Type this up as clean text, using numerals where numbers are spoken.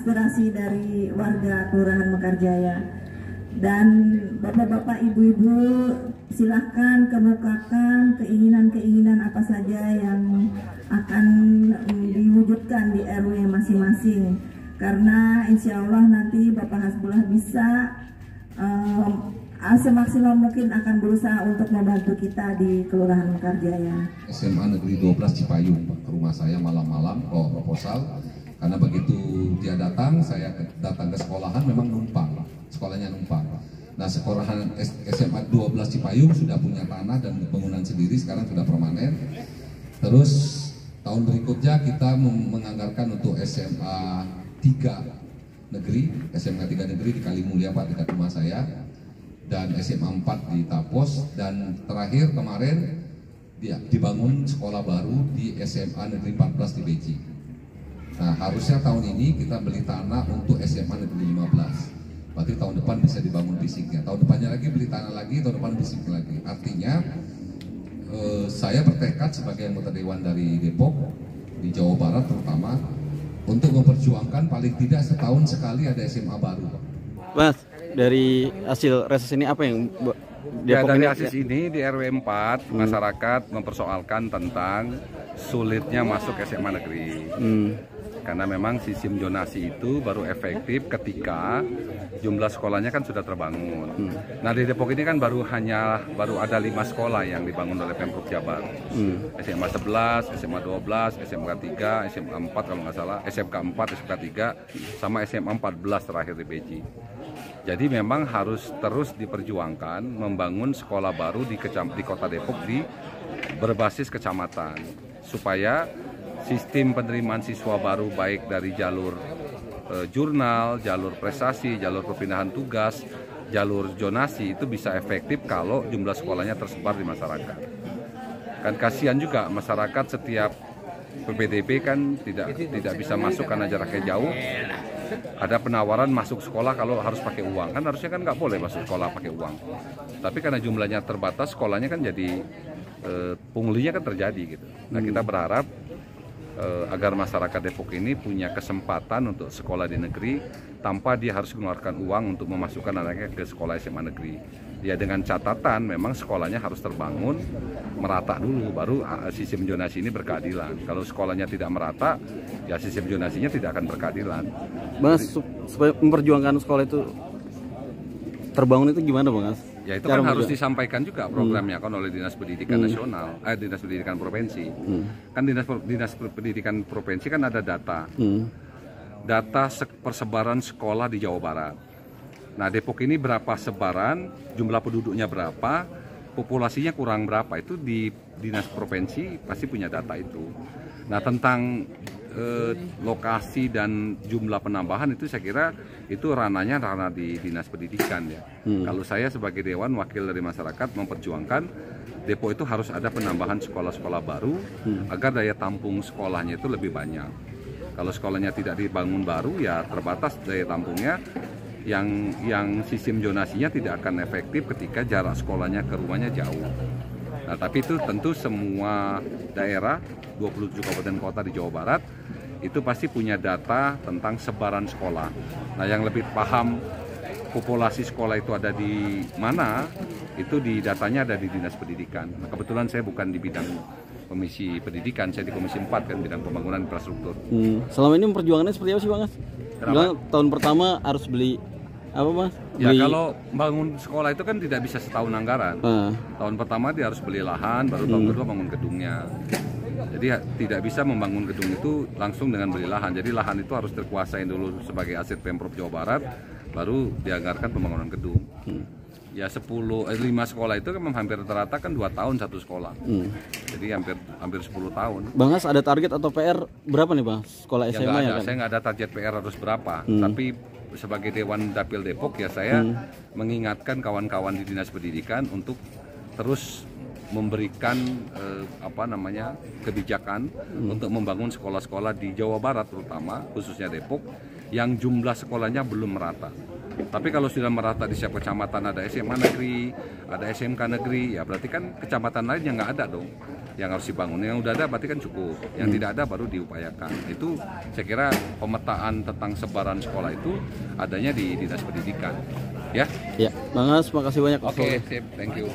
aspirasi dari warga Kelurahan Mekarjaya. Dan bapak-bapak, ibu-ibu, silahkan kemukakan keinginan-keinginan apa saja yang akan diwujudkan di RW masing-masing. Karena insya Allah nanti Bapak Hasbullah bisa semaksimal mungkin akan berusaha untuk membantu kita di Kelurahan Mekarjaya. SMA Negeri 12 Cipayung, ke rumah saya malam-malam bawa proposal. Karena begitu dia datang, saya datang ke sekolahan, memang numpang, sekolahnya numpang. Nah, sekolahan SMA 12 Cipayung sudah punya tanah dan bangunan sendiri, sekarang sudah permanen. Terus tahun berikutnya kita menganggarkan untuk SMA 3 Negeri, SMK 3 Negeri di Kalimulia Pak, dekat rumah saya, dan SMA 4 di Tapos, dan terakhir kemarin dibangun sekolah baru di SMA Negeri 14 di Beji. Nah, harusnya tahun ini kita beli tanah untuk SMA Negeri 15. Berarti tahun depan bisa dibangun fisiknya. Tahun depannya lagi beli tanah lagi, tahun depan fisik lagi. Artinya saya bertekad sebagai anggota dewan dari Depok di Jawa Barat terutama untuk memperjuangkan paling tidak setahun sekali ada SMA baru. Mas, dari hasil reses ini apa yang dari hasil ini di RW 4 masyarakat mempersoalkan tentang sulitnya masuk SMA negeri. Karena memang sistem zonasi itu baru efektif ketika jumlah sekolahnya kan sudah terbangun. Nah, di Depok ini kan baru ada 5 sekolah yang dibangun oleh Pemprov Jabar. SMA 11, SMA 12, SMK 3, SMA 4 kalau nggak salah, SMK 4, SMK 3, sama SMA 14 terakhir di Beji. Jadi memang harus terus diperjuangkan membangun sekolah baru di Kota Depok di berbasis kecamatan supaya sistem penerimaan siswa baru baik dari jalur jurnal, jalur prestasi, jalur perpindahan tugas, jalur zonasi itu bisa efektif kalau jumlah sekolahnya tersebar di masyarakat. Kan kasihan juga masyarakat setiap PPDB kan tidak bisa masuk karena jaraknya jauh. Ada penawaran masuk sekolah kalau harus pakai uang, kan harusnya kan nggak boleh masuk sekolah pakai uang. Tapi karena jumlahnya terbatas, sekolahnya kan jadi punglinya kan terjadi gitu. Nah, kita berharap agar masyarakat Depok ini punya kesempatan untuk sekolah di negeri tanpa dia harus mengeluarkan uang untuk memasukkan anaknya ke sekolah SMA negeri. Ya, dengan catatan memang sekolahnya harus terbangun merata dulu, baru sistem zonasi ini berkeadilan. Kalau sekolahnya tidak merata, ya sistem zonasinya tidak akan berkeadilan. Mas, supaya memperjuangkan sekolah itu terbangun itu gimana, Bang? Ya, itu kan harus disampaikan juga programnya kan oleh Dinas Pendidikan Nasional, Dinas Pendidikan Provinsi. Kan Dinas Pendidikan Provinsi kan ada data. Data persebaran sekolah di Jawa Barat. Nah, Depok ini berapa sebaran, jumlah penduduknya berapa, populasinya kurang berapa, itu di Dinas Provinsi pasti punya data itu. Nah, tentang lokasi dan jumlah penambahan itu saya kira itu ranahnya di Dinas Pendidikan ya. Kalau saya sebagai dewan wakil dari masyarakat memperjuangkan Depok itu harus ada penambahan sekolah-sekolah baru agar daya tampung sekolahnya itu lebih banyak. Kalau sekolahnya tidak dibangun baru ya terbatas daya tampungnya, yang sistem zonasinya tidak akan efektif ketika jarak sekolahnya ke rumahnya jauh. Nah, tapi itu tentu semua daerah 27 kabupaten kota di Jawa Barat itu pasti punya data tentang sebaran sekolah. Nah, yang lebih paham populasi sekolah itu ada di mana, itu di datanya ada di Dinas Pendidikan. Nah, kebetulan saya bukan di bidang Komisi Pendidikan, saya di Komisi 4 kan, bidang pembangunan infrastruktur. Selama ini memperjuangannya seperti apa sih, Bang? Bilang tahun pertama harus beli apa, Mas? Ya, kalau bangun sekolah itu kan tidak bisa setahun anggaran. Tahun pertama dia harus beli lahan, baru tahun kedua bangun gedungnya. Jadi tidak bisa membangun gedung itu langsung dengan beli lahan. Jadi lahan itu harus terkuasain dulu sebagai aset Pemprov Jawa Barat, baru dianggarkan pembangunan gedung. Ya 5 sekolah itu kan hampir rata-rata kan 2 tahun satu sekolah. Jadi hampir 10 tahun. Bang As, ada target atau PR berapa nih, Bang? Sekolah SMA ya kan? Saya nggak ada target PR harus berapa. Tapi sebagai Dewan Dapil Depok ya saya mengingatkan kawan-kawan di Dinas Pendidikan untuk terus memberikan kebijakan untuk membangun sekolah-sekolah di Jawa Barat terutama khususnya Depok yang jumlah sekolahnya belum merata. Tapi kalau sudah merata di setiap kecamatan ada SMA negeri, ada SMK negeri, ya berarti kan kecamatan lain yang nggak ada dong. yang harus dibangun. Yang udah ada berarti kan cukup, yang tidak ada baru diupayakan. Itu saya kira pemetaan tentang sebaran sekolah itu adanya di Dinas Pendidikan. Ya. Ya, Bang As, makasih banyak. Oke, sip, thank you.